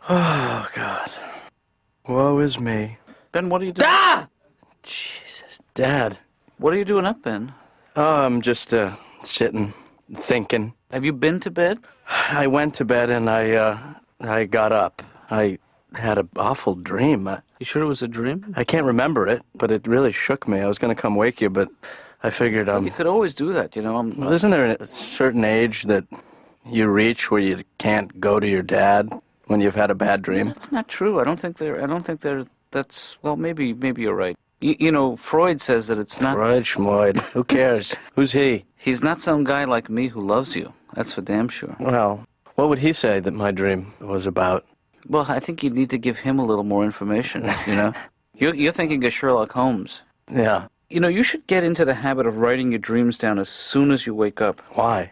Oh, God. Woe is me. Ben, what are you doing? Ah! Jesus, Dad. What are you doing up, Ben? Oh, I'm just, sitting, thinking. Have you been to bed? I went to bed and I got up. I had an awful dream. You sure it was a dream? I can't remember it, but it really shook me. I was going to come wake you, but I figured, You could always do that, you know. Well, isn't there a certain age that you reach where you can't go to your dad when you've had a bad dream? That's not true. I don't think that's, well, maybe you're right. You know, Freud says that it's not... Freud, Schmoid, who cares? Who's he? He's not some guy like me who loves you. That's for damn sure. Well, what would he say that my dream was about? Well, I think you'd need to give him a little more information, you know? You're thinking of Sherlock Holmes. Yeah. You know, you should get into the habit of writing your dreams down as soon as you wake up. Why?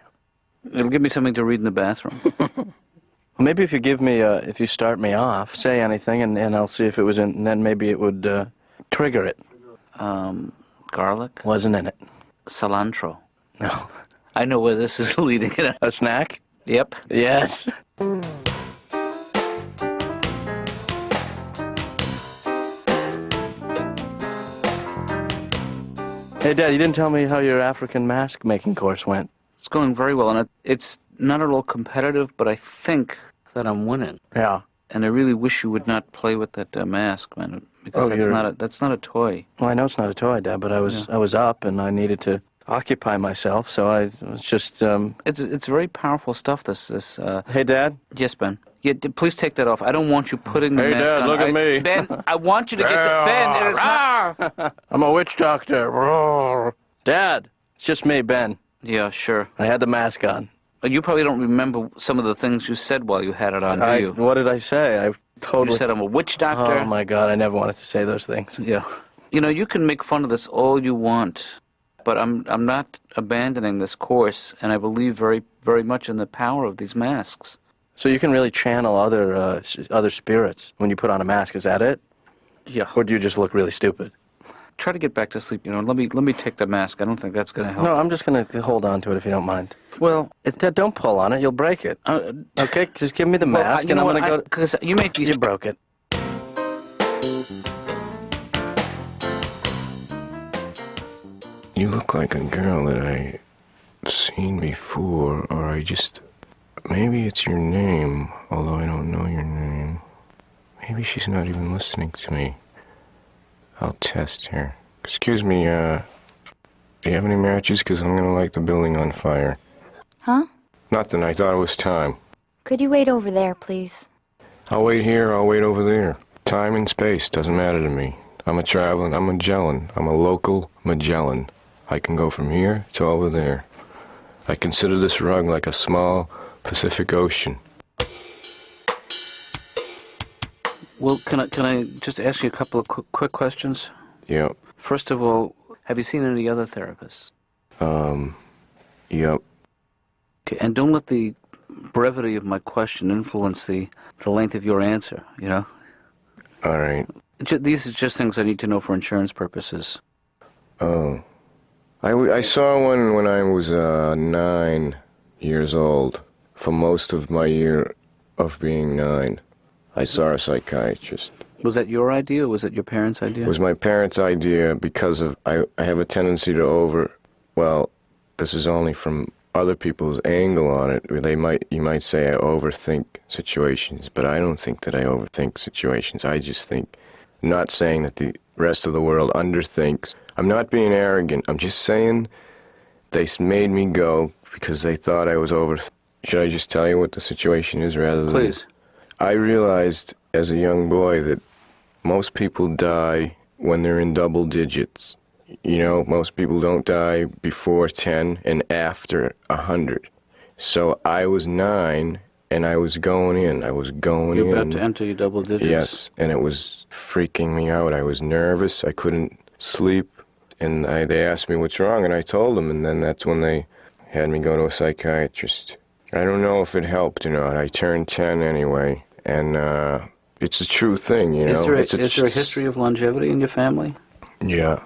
It'll give me something to read in the bathroom. Well, maybe if you give me, if you start me off, say anything, and I'll see if it was in, and then maybe it would trigger it. Garlic? Wasn't in it. Cilantro. No. I know where this is leading. A snack? Yep. Yes. Hey, Dad, you didn't tell me how your African mask making course went. It's going very well, and it's not at all competitive, but I think that I'm winning. Yeah. And I really wish you would not play with that mask, man, because that's not a toy. Well, I know it's not a toy, Dad, but I was up and I needed to occupy myself, so I was just It's very powerful stuff. This. Hey, Dad. Yes, Ben. Yeah, please take that off. I don't want you putting the Hey, mask Dad, on. look at me. Ben, I want you to get the Ben. It is not. I'm a witch doctor. Dad, it's just me, Ben. Yeah, sure. I had the mask on. You probably don't remember some of the things you said while you had it on, do you? What did I say? I totally... You said I'm a witch doctor. Oh, my God, I never wanted to say those things. Yeah. You know, you can make fun of this all you want, but I'm not abandoning this course, and I believe very, very much in the power of these masks. So you can really channel other spirits when you put on a mask, is that it? Yeah. Or do you just look really stupid? Try to get back to sleep, you know. Let me take the mask. I don't think that's going to help. No, I'm just going to hold on to it if you don't mind. Well... Dad, don't pull on it. You'll break it. Okay, just give me the mask and I'm going to go... Because you may be... You broke it. You look like a girl that I've seen before, or I just... Maybe it's your name, although I don't know your name. Maybe she's not even listening to me. I'll test her. Excuse me, do you have any matches? Because I'm going to light the building on fire. Huh? Nothing, I thought it was time. Could you wait over there, please? I'll wait here, I'll wait over there. Time and space doesn't matter to me. I'm a Magellan. I'm a local Magellan. I can go from here to over there. I consider this rug like a small Pacific Ocean. Well, can I just ask you a couple of quick questions? Yep. First of all, have you seen any other therapists? Yep. Okay, and don't let the brevity of my question influence the length of your answer, you know? All right. These are just things I need to know for insurance purposes. Oh. I saw one when I was 9 years old. For most of my year of being 9, I saw a psychiatrist. Was that your idea, or was it your parents' idea? It was my parents' idea because of I have a tendency to well, this is only from other people's angle on it. You might say I overthink situations, but I don't think that I overthink situations. I just think, not saying that the rest of the world underthinks. I'm not being arrogant. I'm just saying they made me go because they thought I was Should I just tell you what the situation is rather than... Please. I realized as a young boy that most people die when they're in double digits. You know, most people don't die before 10 and after 100. So I was 9 and I was going in. You're about to enter your double digits. Yes, and it was freaking me out. I was nervous. I couldn't sleep. And they asked me what's wrong, and I told them, and then that's when they had me go to a psychiatrist. I don't know if it helped or not. I turned 10 anyway, and it's a true thing, you know. Is there a history of longevity in your family? Yeah,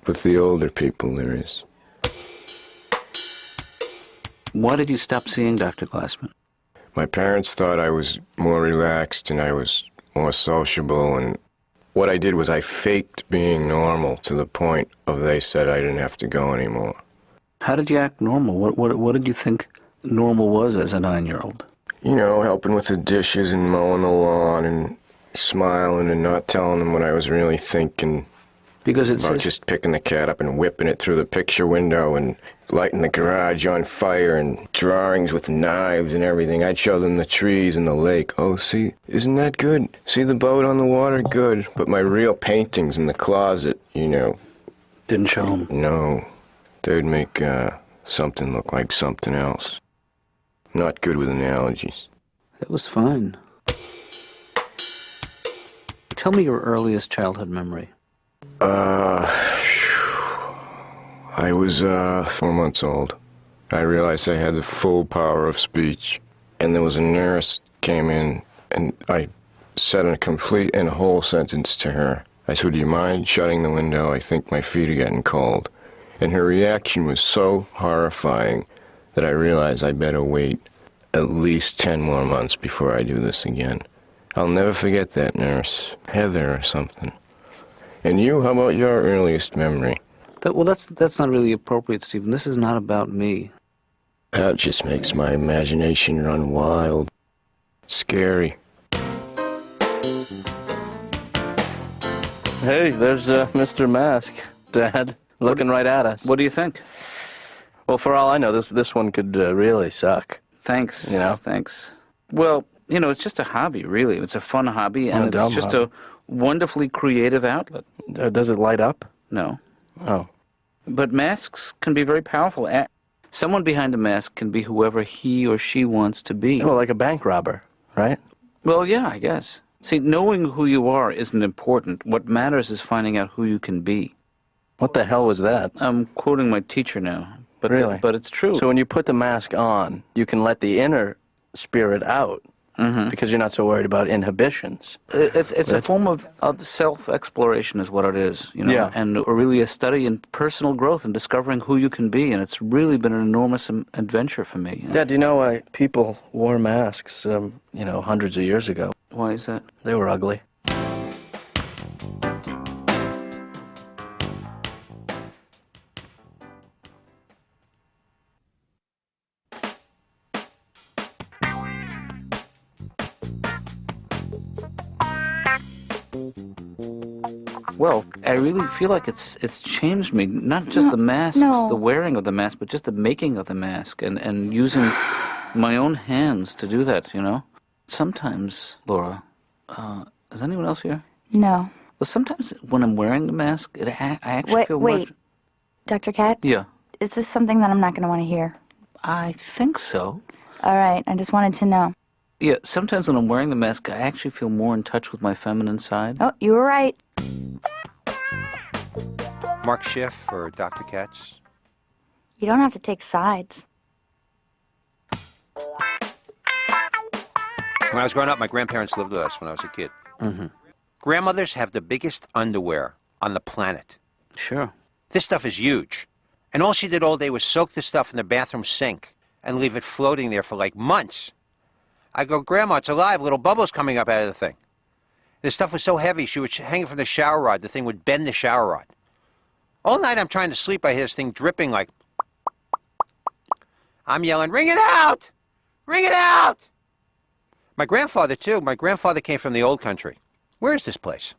with the older people there is. Why did you stop seeing Dr. Glassman? My parents thought I was more relaxed and I was more sociable, and what I did was I faked being normal to the point of they said I didn't have to go anymore. How did you act normal? What did you think normal was as a 9-year-old? You know, helping with the dishes and mowing the lawn and smiling and not telling them what I was really thinking. Because it About says... just picking the cat up and whipping it through the picture window and lighting the garage on fire and drawings with knives and everything. I'd show them the trees and the lake. Oh, see, isn't that good? See the boat on the water? Good. But my real paintings in the closet, you know. Didn't show them. No. They'd make something look like something else. Not good with analogies. That was fine. Tell me your earliest childhood memory. I was 4 months old. I realized I had the full power of speech. And there was a nurse came in, and I said a complete and whole sentence to her. I said, "Do you mind shutting the window? I think my feet are getting cold." And her reaction was so horrifying that I realized I better wait at least 10 more months before I do this again. I'll never forget that nurse. Heather or something. And you, how about your earliest memory? That's not really appropriate, Stephen. This is not about me. That just makes my imagination run wild. Scary. Hey, there's Mr. Mask, Dad, looking right at us. What do you think? Well, for all I know, this one could really suck. Thanks. You know? Thanks. Well, you know, it's just a hobby, really. It's a fun hobby, and it's just a wonderfully creative outlet. Does it light up? No. Oh. But masks can be very powerful. Someone behind a mask can be whoever he or she wants to be. Well, like a bank robber, right? Well, yeah, I guess. See, knowing who you are isn't important. What matters is finding out who you can be. What the hell was that? I'm quoting my teacher now. But Really? But it's true. So when you put the mask on, you can let the inner spirit out because you're not so worried about inhibitions. It's a form of self-exploration is what it is, you know, Yeah. and really a study in personal growth and discovering who you can be, and it's really been an enormous adventure for me. Dad, do you know why people wore masks, you know, hundreds of years ago? Why is that? They were ugly. Well, I really feel like it's changed me. Not just the masks, the wearing of the mask, but just the making of the mask and using my own hands to do that, you know? Sometimes, Laura, is anyone else here? No. Well, sometimes when I'm wearing the mask, I actually feel more... Wait. Dr. Katz? Yeah. Is this something that I'm not going to want to hear? I think so. All right. I just wanted to know. Yeah, sometimes when I'm wearing the mask, I actually feel more in touch with my feminine side. Oh, you were right. Mark Schiff or Dr. Katz? You don't have to take sides. When I was growing up, my grandparents lived with us when I was a kid. Mm-hmm. Grandmothers have the biggest underwear on the planet. Sure. This stuff is huge. And all she did all day was soak the stuff in the bathroom sink and leave it floating there for like months. I go, Grandma, it's alive, little bubbles coming up out of the thing. This stuff was so heavy, she would hang it from the shower rod. The thing would bend the shower rod. All night I'm trying to sleep, I hear this thing dripping like... I'm yelling, wring it out! Wring it out! My grandfather, too. My grandfather came from the old country. Where is this place?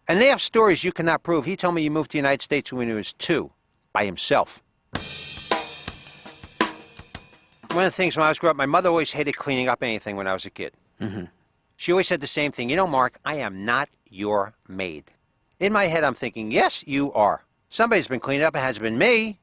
And they have stories you cannot prove. He told me he moved to the United States when he was 2, by himself. One of the things when I was growing up, my mother always hated cleaning up anything when I was a kid. Mm-hmm. She always said the same thing. You know, Mark, I am not your maid. In my head, I'm thinking, yes, you are. Somebody's been cleaning up. It hasn't been me.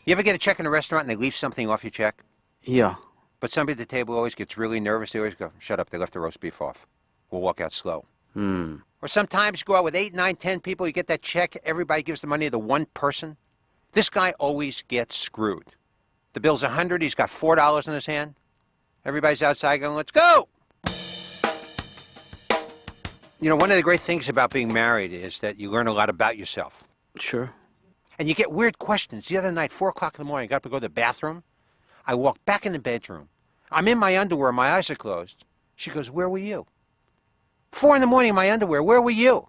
You ever get a check in a restaurant and they leave something off your check? Yeah. But somebody at the table always gets really nervous. They always go, shut up, they left the roast beef off. We'll walk out slow. Or sometimes you go out with 8, 9, 10 people, you get that check, everybody gives the money to the one person. This guy always gets screwed. The bill's $100, he's got $4 in his hand. Everybody's outside going, let's go! You know, one of the great things about being married is that you learn a lot about yourself. Sure. And you get weird questions. The other night, 4 o'clock in the morning, I got to go to the bathroom. I walk back in the bedroom. I'm in my underwear. My eyes are closed. She goes, where were you? 4 in the morning in my underwear. Where were you?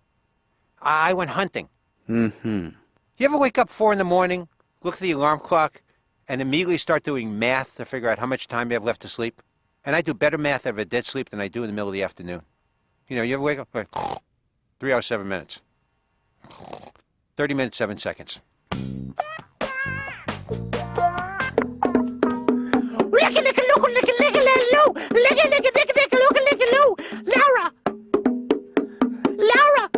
I went hunting. Mm-hmm. You ever wake up 4 in the morning, look at the alarm clock, and immediately start doing math to figure out how much time you have left to sleep? And I do better math out of a dead sleep than I do in the middle of the afternoon. You know, you ever wake up, like, 3 hours, 7 minutes. 30 minutes, 7 seconds. Laura! Laura!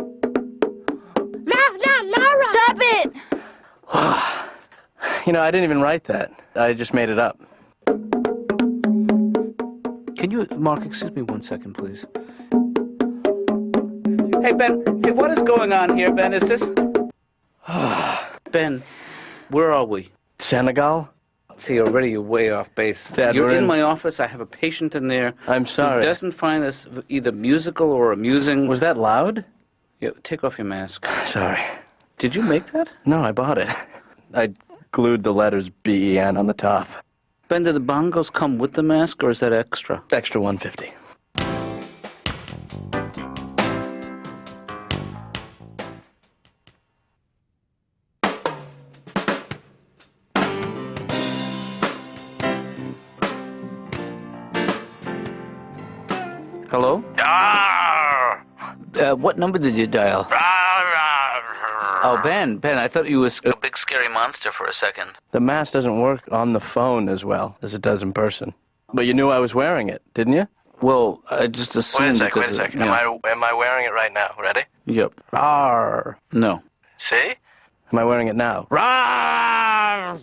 Laura! Stop it! You know, I didn't even write that. I just made it up. Can you, Mark, excuse me 1 second, please? Hey, Ben. Hey, what is going on here, Ben? Is this... Ben, where are we? Senegal? See, already you're way off base. Dad, You're we're in my office. I have a patient in there. I'm sorry. Who doesn't find this either musical or amusing. Was that loud? Yeah, take off your mask. Sorry. Did you make that? No, I bought it. I glued the letters B-E-N on the top. Ben, do the bongos come with the mask, or is that extra? Extra 150. Hello? What number did you dial? Oh, Ben, I thought you was a big scary monster for a second. The mask doesn't work on the phone as well as it does in person. But you knew I was wearing it, didn't you? Well, I just assumed Wait a second. Yeah. Am I wearing it right now? Ready? Yep. Rawr. No. See? Am I wearing it now? I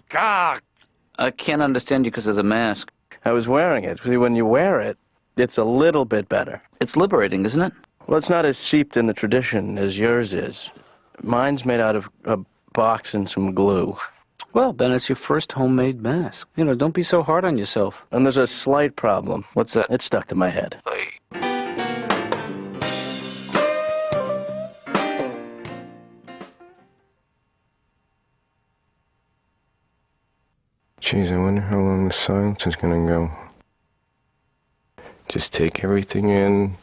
can't understand you because of the mask. I was wearing it. See, when you wear it, it's a little bit better. It's liberating, isn't it? Well, it's not as seeped in the tradition as yours is. Mine's made out of a box and some glue. Well, Ben, it's your first homemade mask. You know, don't be so hard on yourself. And there's a slight problem. What's that? It's stuck to my head. Jeez, I wonder how long the silence is gonna go. Just take everything in.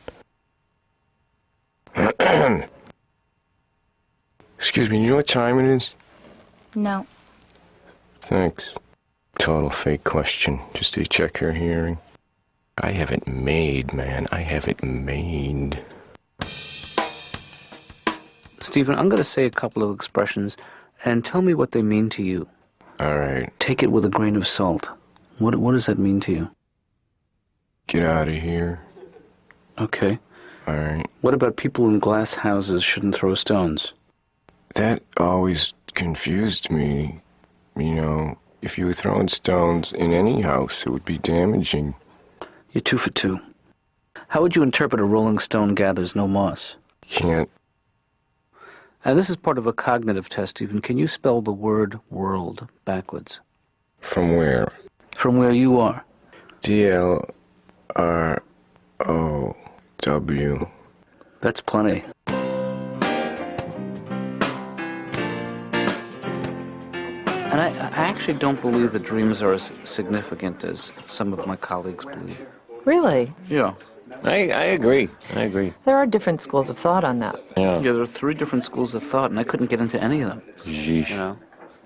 Excuse me, you know what time it is? No. Thanks. Total fake question, just to check your hearing. I have it made, man. I have it made. Stephen, I'm going to say a couple of expressions, and tell me what they mean to you. All right. Take it with a grain of salt. What does that mean to you? Get out of here. Okay. All right. What about people in glass houses shouldn't throw stones? That always confused me. You know, if you were throwing stones in any house, it would be damaging. You're 2 for 2. How would you interpret a rolling stone gathers no moss? Can't. And this is part of a cognitive test, Stephen. Can you spell the word world backwards? From where? From where you are. D-L-R-O-W. That's plenty. And I actually don't believe that dreams are as significant as some of my colleagues believe. Really? Yeah. I agree. There are different schools of thought on that. Yeah, there are 3 different schools of thought, and I couldn't get into any of them. Yeesh. You know?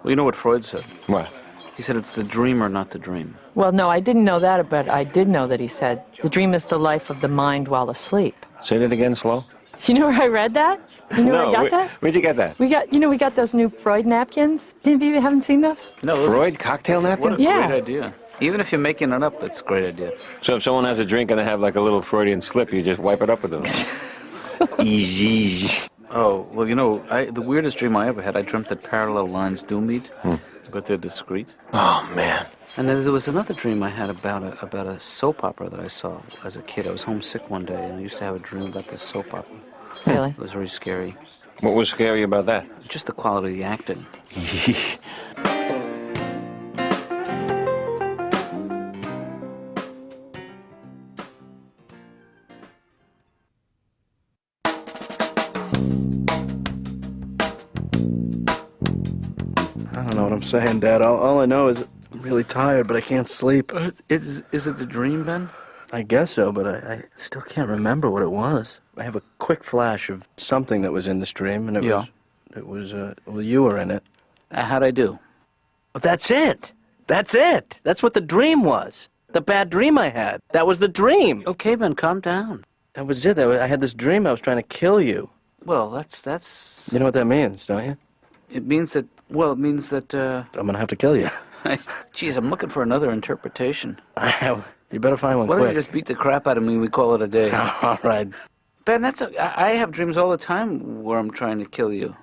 Well, you know what Freud said? What? He said it's the dreamer, not the dream. Well, no, I didn't know that, but I did know that he said, the dream is the life of the mind while asleep. Say that again slow. You know where I read that? You know where I got that? Where'd you get that? We got those new Freud napkins. Any of you haven't seen those? No, Freud cocktail napkin? What a Yeah. great idea. Even if you're making it up, it's a great idea. So if someone has a drink and they have like a little Freudian slip, you just wipe it up with them. Easy. Oh, well, you know, the weirdest dream I ever had, I dreamt that parallel lines do meet, but they're discrete. Oh, man. And then there was another dream I had about a soap opera that I saw as a kid. I was homesick one day, and I used to have a dream about this soap opera. Really? It was very scary. What was scary about that? Just the quality of the acting. I don't know what I'm saying, Dad. All I know is really tired, but I can't sleep. Is it a dream, Ben? I guess so, but I still can't remember what it was. I have a quick flash of something that was in this dream, and it was well, you were in it. How'd I do? But that's it. That's it. That's what the dream was. The bad dream I had. That was the dream. Okay, Ben, calm down. That was it. I had this dream I was trying to kill you. Well, that's... You know what that means, don't you? It means that... Well, it means that, I'm going to have to kill you. Geez, I'm looking for another interpretation. You better find one Why quick. don't you just beat the crap out of me and we call it a day? All right. Ben, I have dreams all the time where I'm trying to kill you.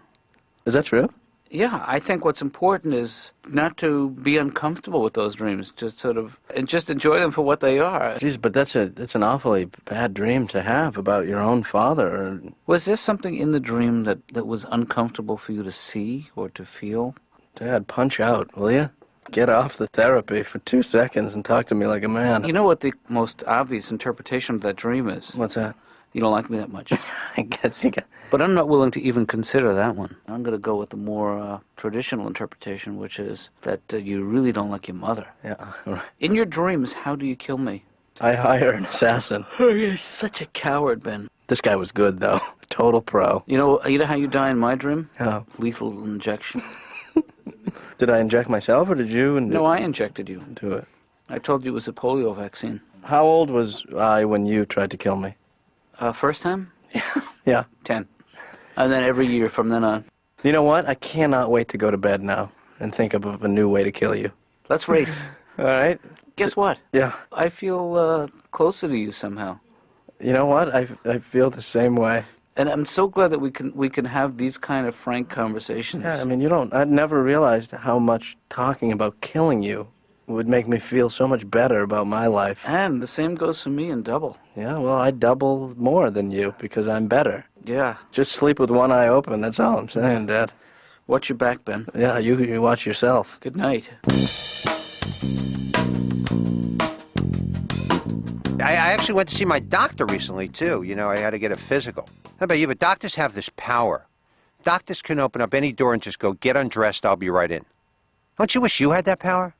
Is that true? Yeah, I think what's important is not to be uncomfortable with those dreams, just and just enjoy them for what they are. Jeez, but that's an awfully bad dream to have about your own father. Was there something in the dream that was uncomfortable for you to see or to feel? Dad, punch out, will you? Get off the therapy for 2 seconds and talk to me like a man. You know what the most obvious interpretation of that dream is? What's that? You don't like me that much. I guess you got... But I'm not willing to even consider that one. I'm going to go with the more traditional interpretation, which is that you really don't like your mother. Yeah, all right. In your dreams, how do you kill me? I hire an assassin. Oh, you're such a coward, Ben. This guy was good, though. Total pro. You know how you die in my dream? How? Lethal injection. Did I inject myself, or did you? No, I injected you. Do it. I told you it was a polio vaccine. How old was I when you tried to kill me? First time? Yeah. 10. And then every year from then on. You know what? I cannot wait to go to bed now and think of a new way to kill you. Let's race. All right? Guess what? Yeah. I feel closer to you somehow. You know what? I feel the same way. And I'm so glad that we can have these kind of frank conversations. Yeah, I mean, I'd never realized how much talking about killing you would make me feel so much better about my life. And the same goes for me in double. Yeah, well, I double more than you because I'm better. Yeah. Just sleep with one eye open, that's all I'm saying, Dad. Watch your back, Ben. Yeah, you watch yourself. Good night. I actually went to see my doctor recently, too. You know, I had to get a physical. How about you? But doctors have this power. Doctors can open up any door and just go, get undressed, I'll be right in. Don't you wish you had that power?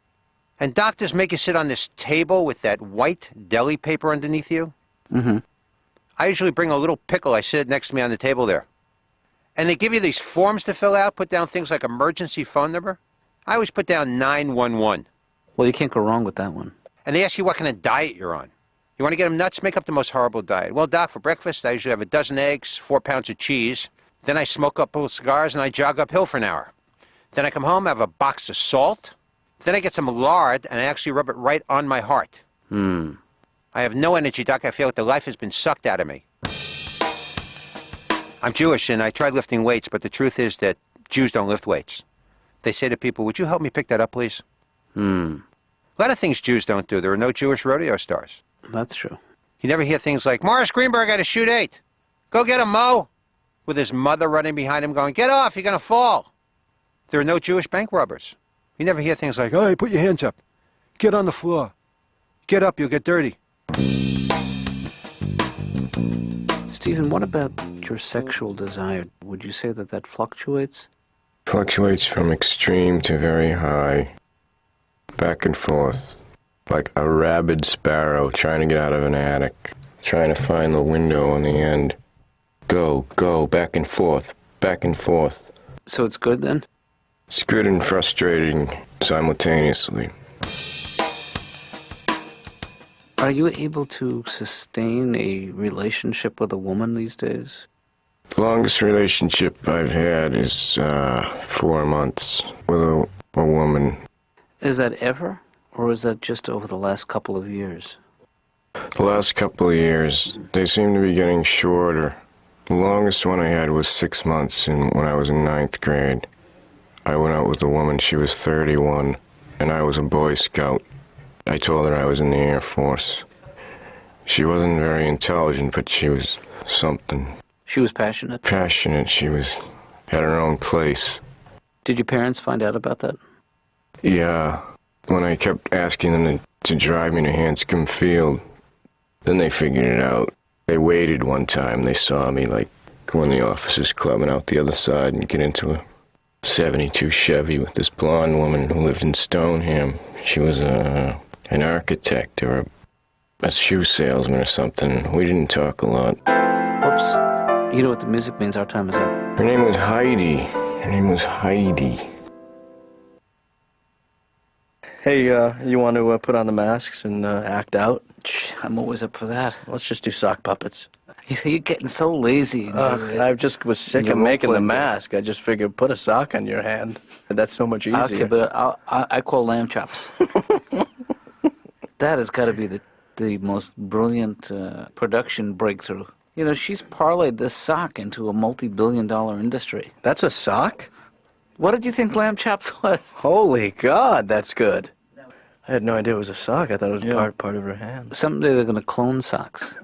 And doctors make you sit on this table with that white deli paper underneath you. Mm-hmm. I usually bring a little pickle. I sit next to me on the table there. And they give you these forms to fill out, put down things like emergency phone number. I always put down 911. Well, you can't go wrong with that one. And they ask you what kind of diet you're on. You want to get them nuts? Make up the most horrible diet. Well, Doc, for breakfast, I usually have a dozen eggs, 4 pounds of cheese. Then I smoke up little cigars and I jog uphill for an hour. Then I come home, I have a box of salt. Then I get some lard and I actually rub it right on my heart. I have no energy, Doc. I feel like the life has been sucked out of me. I'm Jewish and I tried lifting weights, but the truth is that Jews don't lift weights. They say to people, would you help me pick that up, please? A lot of things Jews don't do. There are no Jewish rodeo stars. That's true. You never hear things like, Morris Greenberg had to shoot 8. Go get him, Mo. With his mother running behind him going, get off, you're going to fall. There are no Jewish bank robbers. You never hear things like, hey, put your hands up. Get on the floor. Get up, you'll get dirty. Stephen, what about your sexual desire? Would you say that fluctuates? Fluctuates from extreme to very high. Back and forth. Like a rabid sparrow trying to get out of an attic. Trying to find the window on the end. Go, back and forth, back and forth. So it's good then? It's good and frustrating simultaneously. Are you able to sustain a relationship with a woman these days? The longest relationship I've had is 4 months with a woman. Is that ever? Or is that just over the last couple of years? The last couple of years, they seem to be getting shorter. The longest one I had was 6 months when I was in 9th grade. I went out with a woman, she was 31, and I was a Boy Scout. I told her I was in the Air Force. She wasn't very intelligent, but she was something. She was passionate? Passionate, she had her own place. Did your parents find out about that? Yeah. When I kept asking them to drive me to Hanscom Field, then they figured it out. They waited one time. They saw me, like, go in the officers' club and out the other side and get into '72 Chevy with this blonde woman who lived in Stoneham. She was an architect or a shoe salesman or something. We didn't talk a lot. Oops. You know what the music means. Our time is up. Her name was Heidi. Her name was Heidi. Hey, you want to put on the masks and act out? I'm always up for that. Let's just do sock puppets. You're getting so lazy. I just was sick of making the mask. I just figured put a sock on your hand. That's so much easier. Okay, but I call lamb chops. That has got to be the most brilliant production breakthrough. You know, she's parlayed this sock into a multi-billion-dollar industry. That's a sock? What did you think lamb chops was? Holy God, that's good. I had no idea it was a sock. I thought it was part of her hand. Someday they're going to clone socks.